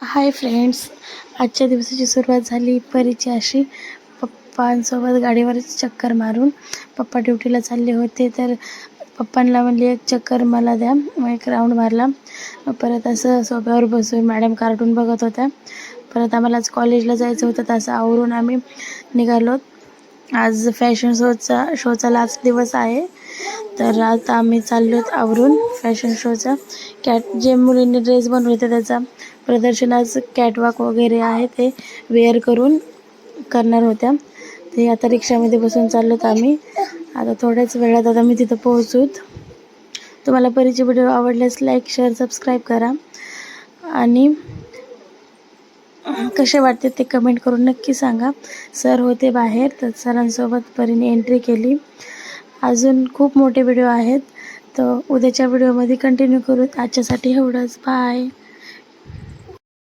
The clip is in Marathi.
हाय फ्रेंड्स, आजच्या दिवसाची सुरुवात झाली परीची अशी. पप्पांसोबत गाडीवर चक्कर मारून. पप्पा ड्युटीला चालले होते तर पप्पांना म्हणले एक चक्कर मला द्या. मग एक राऊंड मारला. परत असं सोफ्यावर बसून मॅडम कार्टून बघत होत्या. परत आम्हाला आज कॉलेजला जायचं होतं, तसं आवरून आम्ही निघालो. आज फॅशन शोचा लास्ट दिवस आहे, तर आता आम्ही चाललो आवरून फॅशन शोचा. जे मुलींनी ड्रेस बनवले होते त्याचा प्रदर्शन, आज कॅटवॉक वगैरे आहे ते वेअर करून करणार होत्या. ते आता रिक्षामध्ये बसून चाललोत आम्ही. आता थोड्याच वेळात आता मी तिथं पोहोचूत. तुम्हाला परीचे व्हिडिओ आवडल्यास लाईक, शेअर, सबस्क्राईब करा आणि कसे वाटते ते कमेंट करून नक्की सांगा. सर होते बाहेर, तर सरांसोबत परीने एंट्री केली. अजून खूप मोठे व्हिडिओ आहेत, तर उद्याच्या व्हिडिओमध्ये कंटिन्यू करू. आजच्यासाठी एवढंच. बाय.